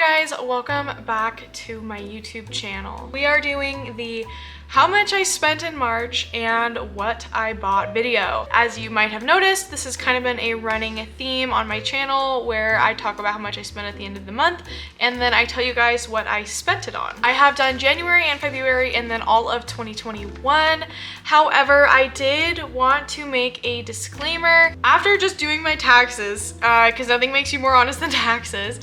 guys, welcome back to my YouTube channel. We are doing the how much I spent in March and what I bought video. As you might have noticed, this has kind of been a running theme on my channel where I talk about how much I spent at the end of the month and then I tell you guys what I spent it on. I have done January and February and then all of 2021. However, I did want to make a disclaimer. After just doing my taxes, because nothing makes you more honest than taxes,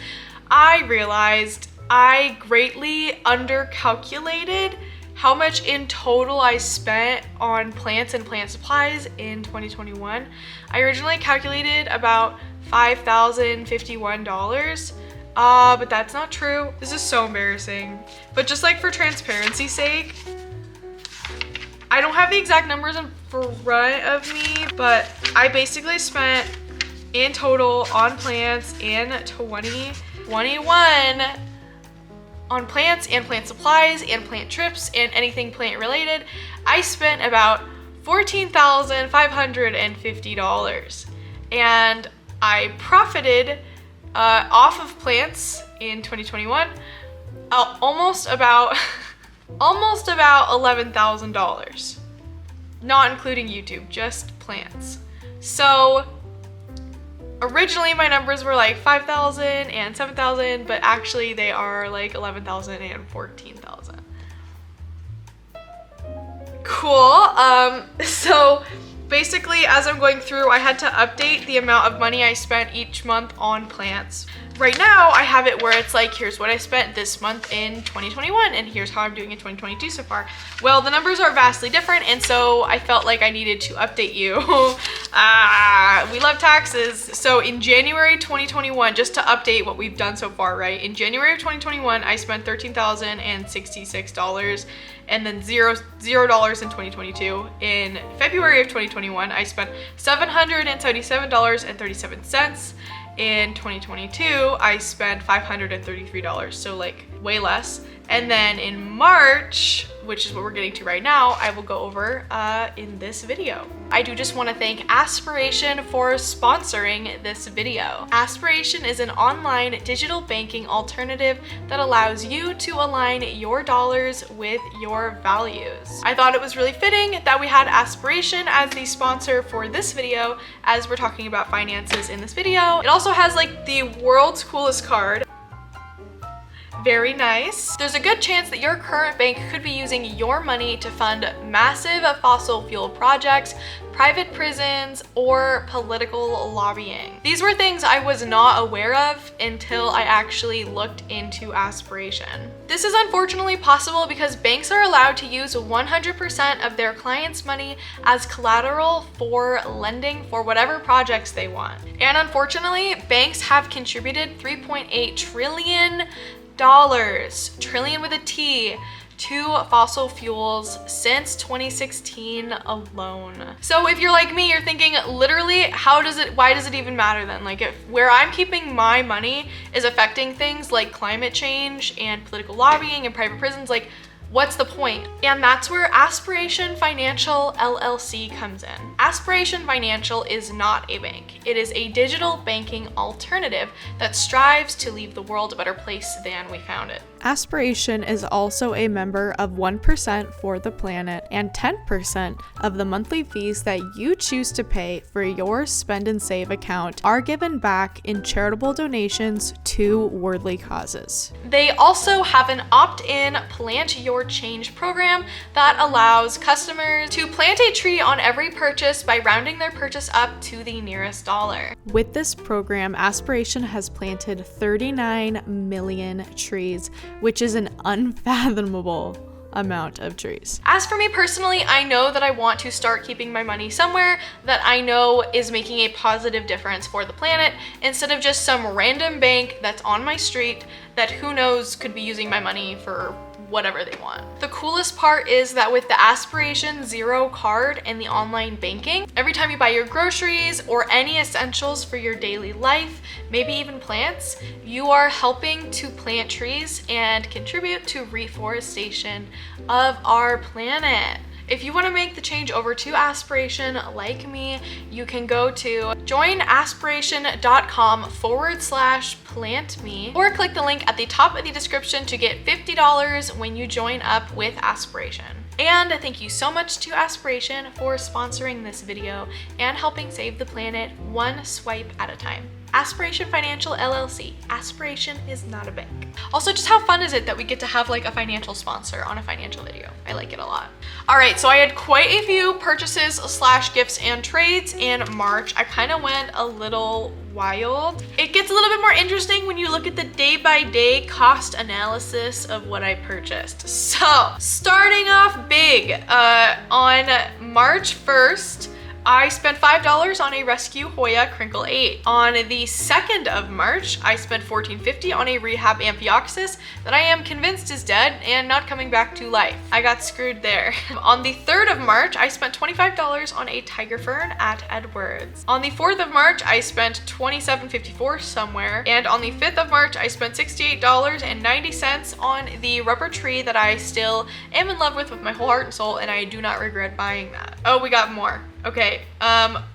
I realized I greatly undercalculated how much in total I spent on plants and plant supplies in 2021. I originally calculated about $5,051, but that's not true. This is so embarrassing. But just like for transparency's sake, I don't have the exact numbers in front of me, but I basically spent in total on plants in 2021 on plants and plant supplies and plant trips and anything plant related. I spent about $14,550 and I profited off of plants in 2021 almost about $11,000, not including YouTube, just plants. So originally my numbers were like 5,000 and 7,000, but actually they are like 11,000 and 14,000. Cool. So basically as I'm going through, I had to update the amount of money I spent each month on plants. Right now I have it where it's like, here's what I spent this month in 2021 and here's how I'm doing in 2022 so far. Well, the numbers are vastly different and so I felt like I needed to update you. We love taxes. So in January 2021, just to update what we've done so far, right? In January of 2021, I spent $13,066 and then $0 in 2022. In February of 2021, I spent $777.37. In 2022, I spent $533, so like way less. And then in March, which is what we're getting to right now, I will go over in this video. I do just want to thank Aspiration for sponsoring this video. Aspiration is an online digital banking alternative that allows you to align your dollars with your values. I thought it was really fitting that we had Aspiration as the sponsor for this video as we're talking about finances in this video. It also has like the world's coolest card. Very nice. There's a good chance that your current bank could be using your money to fund massive fossil fuel projects, private prisons, or political lobbying. These were things I was not aware of until I actually looked into Aspiration. This is unfortunately possible because banks are allowed to use 100% of their clients' money as collateral for lending for whatever projects they want. And unfortunately, banks have contributed $3.8 trillion, trillion with a T, to fossil fuels since 2016 alone. So if you're like me, you're thinking literally, why does it even matter then? Like if where I'm keeping my money is affecting things like climate change and political lobbying and private prisons, like what's the point? And that's where Aspiration Financial LLC comes in. Aspiration Financial is not a bank. It is a digital banking alternative that strives to leave the world a better place than we found it. Aspiration is also a member of 1% for the Planet, and 10% of the monthly fees that you choose to pay for your Spend and Save account are given back in charitable donations to worthy causes. They also have an opt-in Plant Your Change program that allows customers to plant a tree on every purchase by rounding their purchase up to the nearest dollar. With this program, Aspiration has planted 39 million trees, which is an unfathomable amount of trees. As for me personally, I know that I want to start keeping my money somewhere that I know is making a positive difference for the planet instead of just some random bank that's on my street that who knows could be using my money for whatever they want. The coolest part is that with the Aspiration Zero card and the online banking, every time you buy your groceries or any essentials for your daily life, maybe even plants, you are helping to plant trees and contribute to reforestation of our planet. If you want to make the change over to Aspiration like me, you can go to joinaspiration.com/plantme or click the link at the top of the description to get $50 when you join up with Aspiration. And thank you so much to Aspiration for sponsoring this video and helping save the planet one swipe at a time. Aspiration Financial LLC. Aspiration is not a bank. Also, just how fun is it that we get to have like a financial sponsor on a financial video? I like it a lot. All right, so I had quite a few purchases / gifts and trades in March. I kind of went a little wild. It gets a little bit more interesting when you look at the day-by-day cost analysis of what I purchased. So, starting off big, on March 1st, I spent $5 on a Rescue Hoya Crinkle 8. On the 2nd of March, I spent $14.50 on a Rehab Amphioxus that I am convinced is dead and not coming back to life. I got screwed there. On the 3rd of March, I spent $25 on a Tiger Fern at Edwards. On the 4th of March, I spent $27.54 somewhere. And on the 5th of March, I spent $68.90 on the rubber tree that I still am in love with my whole heart and soul, and I do not regret buying that. Oh, we got more. Okay,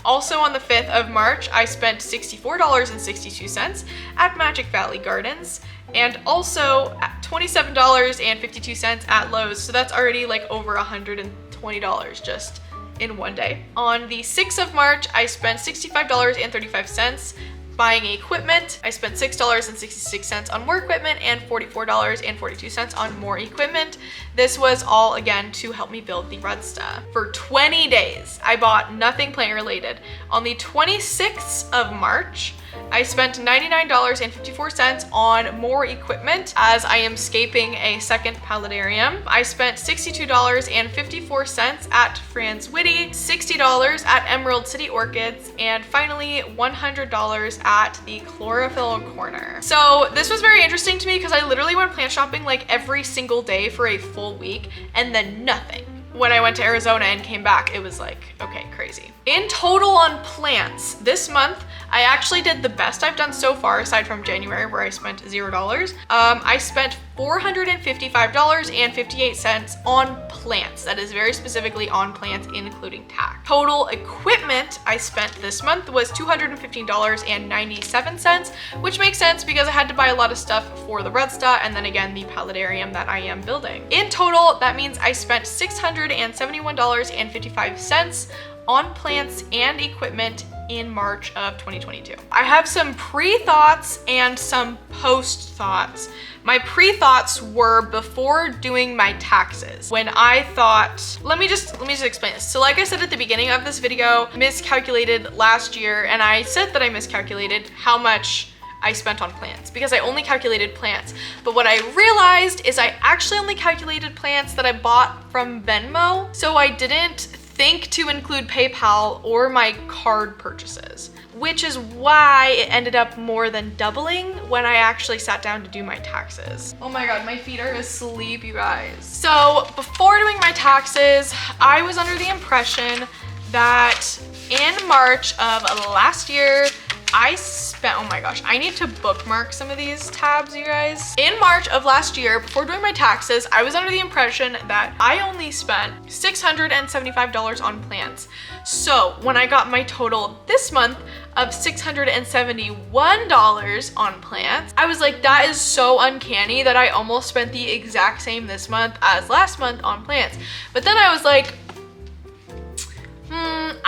also on the 5th of March, I spent $64.62 at Magic Valley Gardens, and also $27.52 at Lowe's, so that's already like over $120 just in one day. On the 6th of March, I spent $65.35 buying equipment. I spent $6.66 on more equipment and $44.42 on more equipment. This was all, again, to help me build the Redsta. For 20 days, I bought nothing plant related. On the 26th of March, I spent $99.54 on more equipment as I am scaping a second paludarium. I spent $62.54 at Franz Whitty, $60 at Emerald City Orchids, and finally $100 at the Chlorophyll Corner. So this was very interesting to me because I literally went plant shopping like every single day for a full week and then nothing. When I went to Arizona and came back, it was like, okay, crazy. In total on plants, this month, I actually did the best I've done so far, aside from January where I spent $0. I spent $455.58 on plants. That is very specifically on plants, including tax. Total equipment I spent this month was $215.97, which makes sense because I had to buy a lot of stuff for the Redsta and then again the paludarium that I am building. In total, that means I spent $671.55 on plants and equipment in March of 2022. I have some pre-thoughts and some post-thoughts. My pre-thoughts were before doing my taxes. When I thought, let me just explain this. So like I said at the beginning of this video, miscalculated last year, and I said that I miscalculated how much I spent on plants because I only calculated plants. But what I realized is I actually only calculated plants that I bought from Venmo. So I didn't think to include PayPal or my card purchases, which is why it ended up more than doubling when I actually sat down to do my taxes. Oh my God, my feet are asleep, you guys. So before doing my taxes, I was under the impression that in March of last year, I spent, oh my gosh, I need to bookmark some of these tabs, you guys. In March of last year, before doing my taxes, I was under the impression that I only spent $675 on plants. So when I got my total this month of $671 on plants, I was like, that is so uncanny that I almost spent the exact same this month as last month on plants. But then I was like,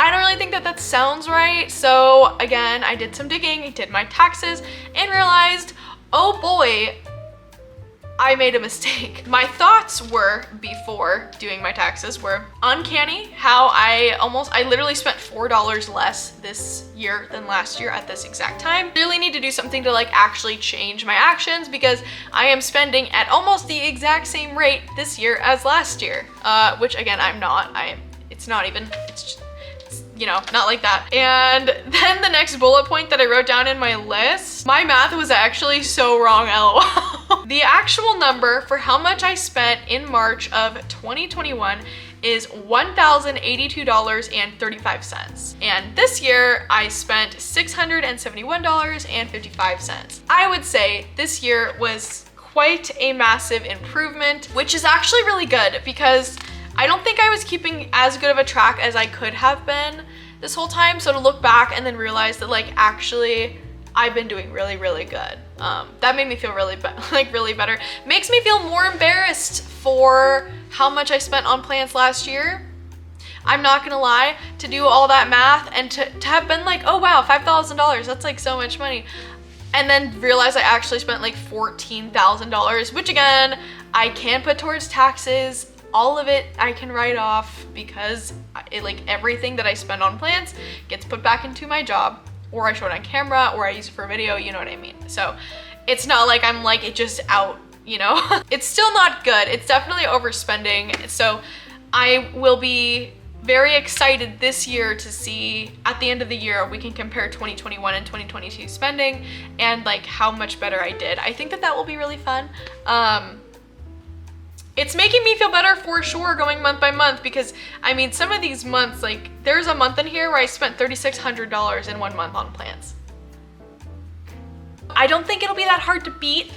I don't really think that sounds right. So again, I did some digging, did my taxes, and realized, oh boy, I made a mistake. My thoughts were, before doing my taxes, were uncanny how I literally spent $4 less this year than last year at this exact time. Really need to do something to like actually change my actions because I am spending at almost the exact same rate this year as last year, which again, I'm not. It's not even, it's just, you know, not like that. And then the next bullet point that I wrote down in my list, my math was actually so wrong, LOL. The actual number for how much I spent in March of 2021 is $1,082.35. And this year I spent $671.55. I would say this year was quite a massive improvement, which is actually really good because I don't think I was keeping as good of a track as I could have been this whole time. So to look back and then realize that like actually I've been doing really, really good. That made me feel really better. Makes me feel more embarrassed for how much I spent on plants last year. I'm not gonna lie, to do all that math and to have been like, oh wow, $5,000, that's like so much money. And then realize I actually spent like $14,000, which again, I can put towards taxes. All of it I can write off because like everything that I spend on plants gets put back into my job, or I show it on camera, or I use it for a video, you know what I mean? So it's not like I'm like it just out, you know? It's still not good. It's definitely overspending. So I will be very excited this year to see at the end of the year we can compare 2021 and 2022 spending and like how much better I did. I think that that will be really fun. It's making me feel better for sure going month by month, because I mean some of these months, like there's a month in here where I spent $3,600 in 1 month on plants. I don't think it'll be that hard to beat,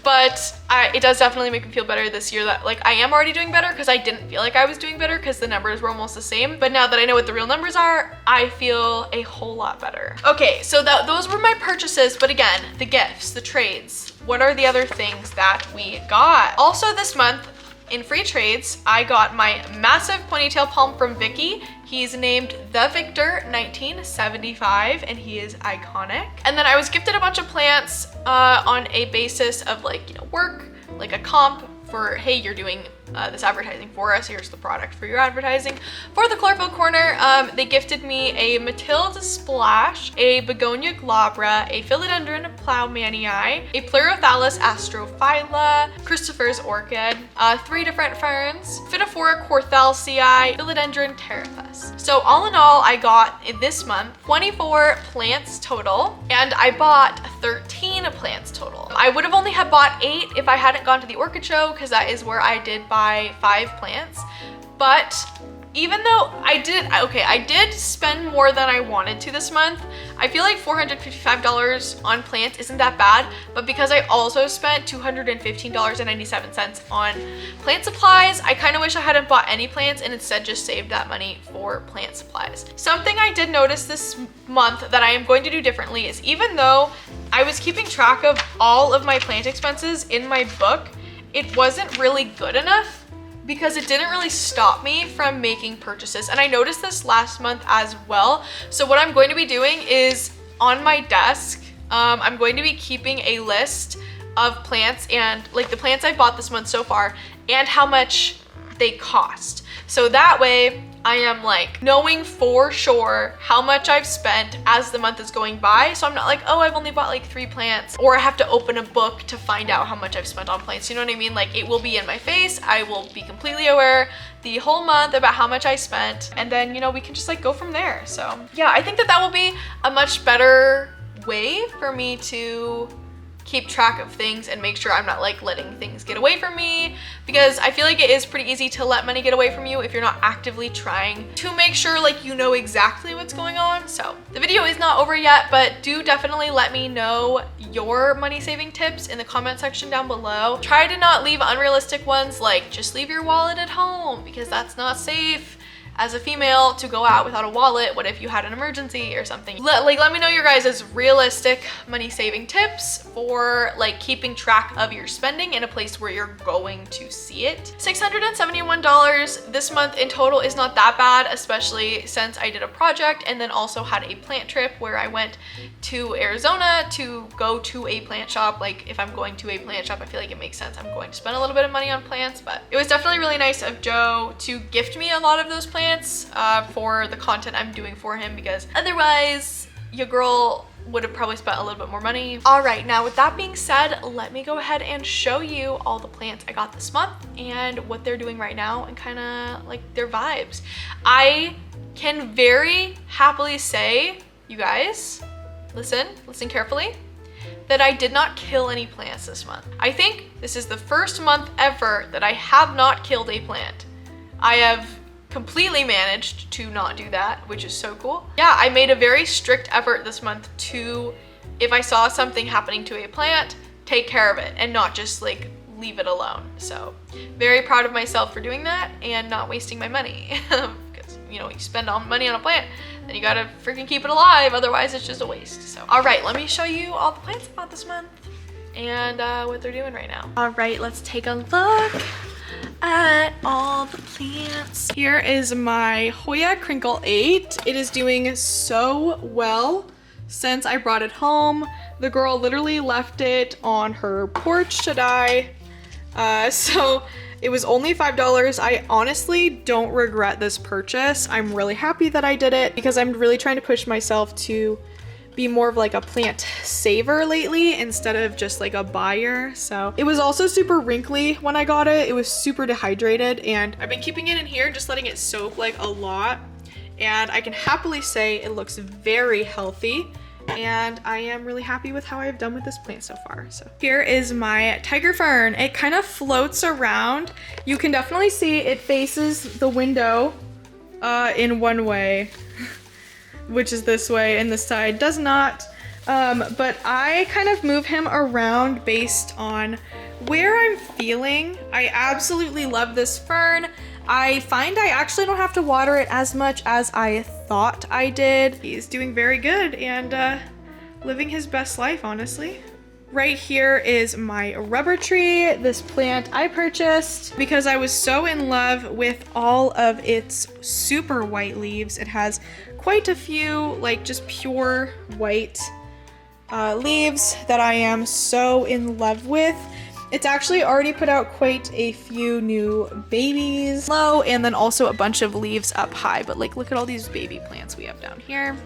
but it does definitely make me feel better this year that like I am already doing better, because I didn't feel like I was doing better because the numbers were almost the same. But now that I know what the real numbers are, I feel a whole lot better. Okay, so those were my purchases, but again, the gifts, the trades. What are the other things that we got? Also this month, in free trades, I got my massive ponytail palm from Vicky. He's named The Victor 1975 and he is iconic. And then I was gifted a bunch of plants on a basis of like, you know, work, like a comp for, hey, you're doing this advertising for us, here's the product for your advertising. For the chlorophyll corner, they gifted me a Matilda Splash, a Begonia glabra, a Philodendron Plowmanii, a Pleurothallis astrophylla, Christopher's orchid, 3 different ferns, Phytophora quarthalcii, Philodendron pterophus. So all in all, I got this month 24 plants total, and I bought 13 plants total. I would have only had bought 8 if I hadn't gone to the orchid show, because that is where I did buy 5 plants. But even though I did spend more than I wanted to this month. I feel like $455 on plants isn't that bad, but because I also spent $215.97 on plant supplies, I kind of wish I hadn't bought any plants and instead just saved that money for plant supplies. Something I did notice this month that I am going to do differently is, even though I was keeping track of all of my plant expenses in my book, it wasn't really good enough because it didn't really stop me from making purchases. And I noticed this last month as well. So what I'm going to be doing is on my desk, I'm going to be keeping a list of plants and like the plants I bought this month so far and how much they cost. So that way I am like knowing for sure how much I've spent as the month is going by. So I'm not like, oh, I've only bought like 3 plants, or I have to open a book to find out how much I've spent on plants. You know what I mean? Like it will be in my face. I will be completely aware the whole month about how much I spent. And then, you know, we can just like go from there. So yeah, I think that that will be a much better way for me to keep track of things and make sure I'm not like letting things get away from me, because I feel like it is pretty easy to let money get away from you if you're not actively trying to make sure like you know exactly what's going on. So the video is not over yet, but do definitely let me know your money saving tips in the comment section down below. Try to not leave unrealistic ones like just leave your wallet at home, because that's not safe as a female to go out without a wallet. What if you had an emergency or something? Let me know your guys' realistic money saving tips for like keeping track of your spending in a place where you're going to see it. $671 this month in total is not that bad, especially since I did a project and then also had a plant trip where I went to Arizona to go to a plant shop. Like if I'm going to a plant shop, I feel like it makes sense I'm going to spend a little bit of money on plants. But it was definitely really nice of Joe to gift me a lot of those plants for the content I'm doing for him, because otherwise your girl would have probably spent a little bit more money. All right, now with that being said, let me go ahead and show you all the plants I got this month and what they're doing right now and kind of like their vibes. I can very happily say, you guys, listen carefully, that I did not kill any plants this month. I think this is the first month ever that I have not killed a plant. I have completely managed to not do that, which is so cool. Yeah, I made a very strict effort this month to, if I saw something happening to a plant, take care of it and not just like leave it alone. So very proud of myself for doing that and not wasting my money. Because, you know, you spend all money on a plant, then you gotta freaking keep it alive, otherwise it's just a waste. So, all right, let me show you all the plants I bought this month and what they're doing right now. All right, let's take a look at all the plants. Here is my Hoya Crinkle 8. It is doing so well since I brought it home. The girl literally left it on her porch to die. So it was only $5. I honestly don't regret this purchase. I'm really happy that I did it because I'm really trying to push myself to be more of like a plant saver lately instead of just like a buyer. So it was also super wrinkly when I got it. It was super dehydrated, and I've been keeping it in here, just letting it soak like a lot. And I can happily say it looks very healthy, and I am really happy with how I've done with this plant so far. So here is my Tiger Fern. It kind of floats around. You can definitely see it faces the window in one way, which is this way, and this side does not. But I kind of move him around based on where I'm feeling. I absolutely love this fern. I find I actually don't have to water it as much as I thought I did. He's doing very good and living his best life, honestly. Right here is my rubber tree. This plant I purchased because I was so in love with all of its super white leaves. It has quite a few like just pure white leaves that I am so in love with. It's actually already put out quite a few new babies low, and then also a bunch of leaves up high. But like, look at all these baby plants we have down here.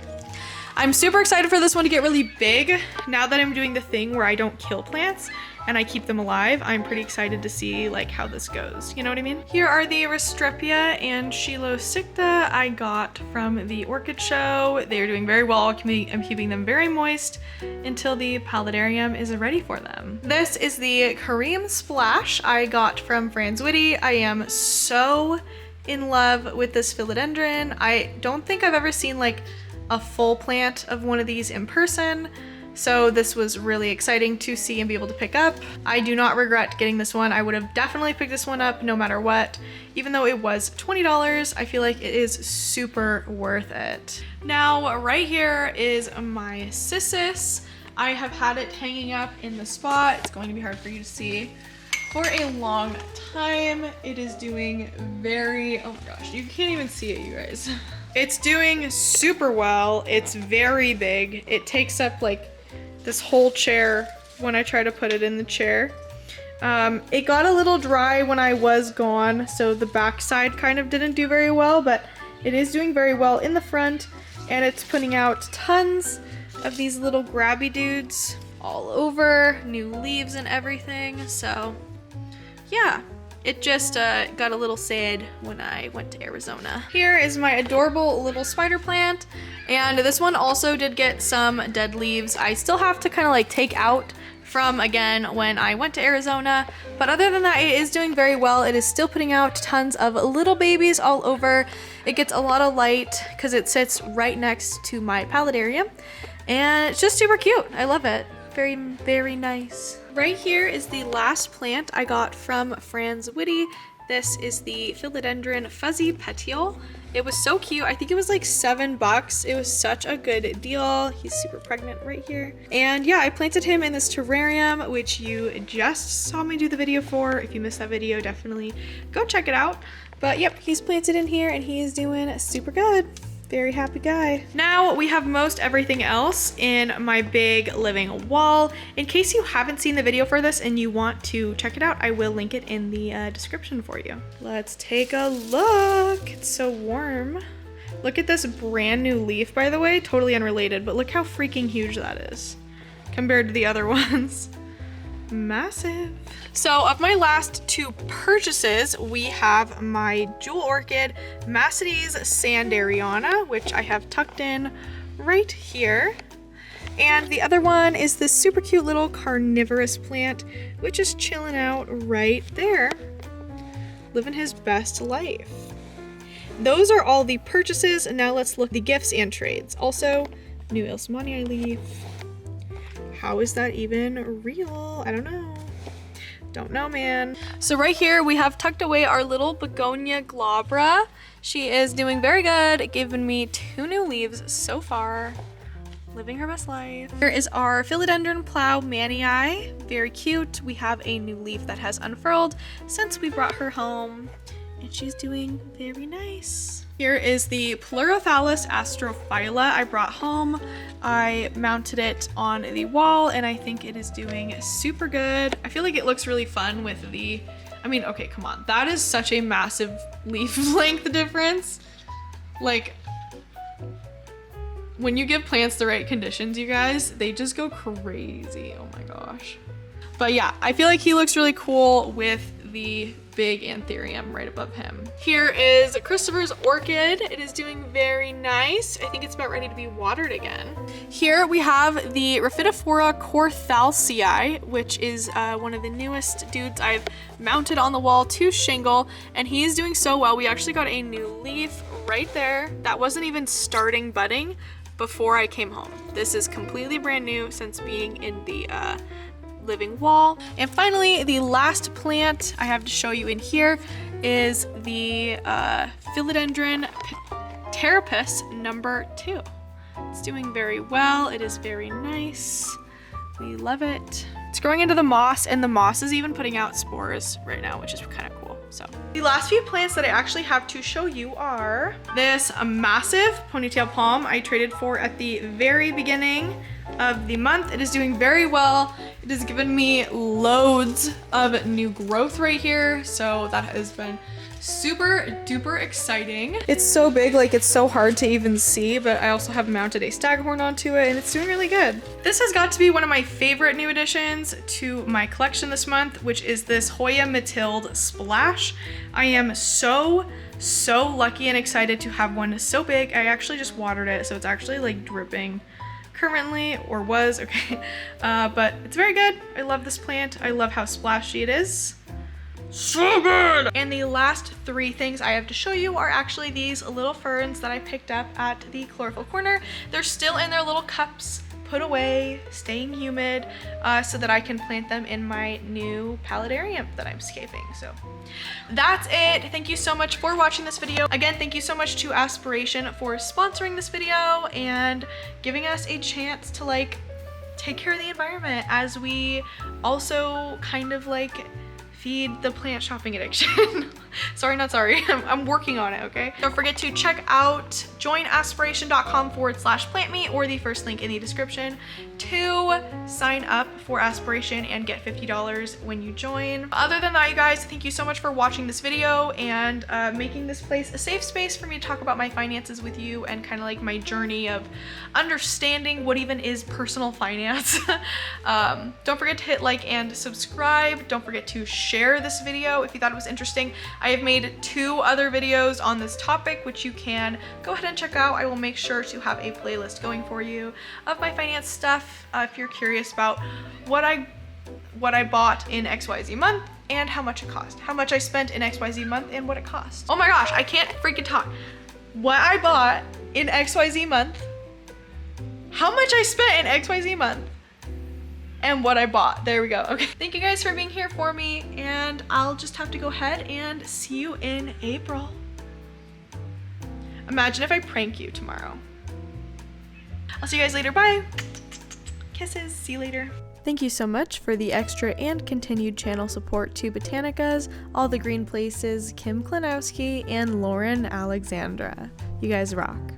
I'm super excited for this one to get really big. Now that I'm doing the thing where I don't kill plants and I keep them alive, I'm pretty excited to see like how this goes. You know what I mean? Here are the Restrepia and Shilosicta I got from the orchid show. They're doing very well. I'm keeping them very moist until the paludarium is ready for them. This is the Kareem Splash I got from Franz Witty. I am so in love with this philodendron. I don't think I've ever seen like a full plant of one of these in person, so this was really exciting to see and be able to pick up. I do not regret getting this one. I would have definitely picked this one up no matter what. Even though it was $20, I feel like it is super worth it. Now right here is my Cissus. I have had it hanging up in the spot. It's going to be hard for you to see. For a long time. It is doing very, oh my gosh, you can't even see it, you guys. It's doing super well. It's very big. It takes up like this whole chair when I try to put it in the chair. It got a little dry when I was gone, so the back side kind of didn't do very well, but it is doing very well in the front, and it's putting out tons of these little grabby dudes all over, new leaves and everything. So yeah, it just got a little sad when I went to Arizona. Here is my adorable little spider plant, and this one also did get some dead leaves. I still have to kind of like take out from again when I went to Arizona, but other than that, it is doing very well. It is still putting out tons of little babies all over. It gets a lot of light because it sits right next to my paludarium, and it's just super cute. I love it. Very, very nice. Right here is the last plant I got from Franz Witty. This is the Philodendron Fuzzy Petiole. It was so cute. I think it was like $7. It was such a good deal. He's super pregnant right here. And yeah, I planted him in this terrarium, which you just saw me do the video for. If you missed that video, definitely go check it out. But yep, he's planted in here and he is doing super good. Very happy guy. Now we have most everything else in my big living wall. In case you haven't seen the video for this and you want to check it out, I will link it in the description for you. Let's take a look. It's so warm. Look at this brand new leaf, by the way, totally unrelated, but look how freaking huge that is compared to the other ones. Massive. So of my last two purchases, we have my jewel orchid Macetes Sandariana, which I have tucked in right here. And the other one is this super cute little carnivorous plant, which is chilling out right there, living his best life. Those are all the purchases, and now let's look at the gifts and trades. Also, new Ilsmanii leaf. How is that even real? I don't know. Don't know, man. So right here we have tucked away our little begonia glabra. She is doing very good, giving me 2 new leaves so far. Living her best life. Here is our philodendron plow manii. Very cute. We have a new leaf that has unfurled since we brought her home, and she's doing very nice. Here is the Pleurothallus astrophylla I brought home. I mounted it on the wall and I think it is doing super good. I feel like it looks really fun with the, I mean, okay, come on. That is such a massive leaf length difference. Like, when you give plants the right conditions, you guys, they just go crazy. Oh my gosh. But yeah, I feel like he looks really cool with the big anthurium right above him. Here is Christopher's orchid. It is doing very nice. I think it's about ready to be watered again. Here we have the Rhaphidophora corthalcii, which is one of the newest dudes I've mounted on the wall to shingle, and he is doing so well. We actually got a new leaf right there that wasn't even starting budding before I came home. This is completely brand new since being in the living wall. And finally, the last plant I have to show you in here is the philodendron pteropus number 2. It's doing very well. It is very nice. We love it. It's growing into the moss, and the moss is even putting out spores right now, which is kind of cool. So the last few plants that I actually have to show you are this massive Ponytail Palm I traded for at the very beginning of the month. It is doing very well. It has given me loads of new growth right here, so that has been super duper exciting. It's so big, like it's so hard to even see, but I also have mounted a staghorn onto it and it's doing really good. This has got to be one of my favorite new additions to my collection this month, which is this Hoya Matilde Splash. I am so lucky and excited to have one so big. I actually just watered it, so it's actually like dripping currently, or was, okay. But it's very good. I love this plant. I love how splashy it is. So good! And the last 3 things I have to show you are actually these little ferns that I picked up at the chlorophyll corner. They're still in their little cups, put away, staying humid, so that I can plant them in my new paludarium that I'm scaping. So that's it. Thank you so much for watching this video. Again, thank you so much to Aspiration for sponsoring this video and giving us a chance to like take care of the environment as we also kind of like feed the plant shopping addiction. Sorry, not sorry. I'm working on it, okay? Don't forget to check out joinaspiration.com/plantme or the first link in the description to sign up for Aspiration and get $50 when you join. Other than that, you guys, thank you so much for watching this video and making this place a safe space for me to talk about my finances with you and kind of like my journey of understanding what even is personal finance. Don't forget to hit like and subscribe. Don't forget to share this video if you thought it was interesting. I have made 2 other videos on this topic, which you can go ahead and check out. I will make sure to have a playlist going for you of my finance stuff if you're curious about what I bought in XYZ month and how much it cost, how much I spent in XYZ month and what it cost. Oh my gosh, I can't freaking talk. What I bought in XYZ month, how much I spent in XYZ month, and what I bought. There we go. Okay. Thank you guys for being here for me, and I'll just have to go ahead and see you in April. Imagine if I prank you tomorrow. I'll see you guys later. Bye. Kisses. See you later. Thank you so much for the extra and continued channel support to Botanicas, All the Green Places, Kim Klinowski, and Lauren Alexandra. You guys rock.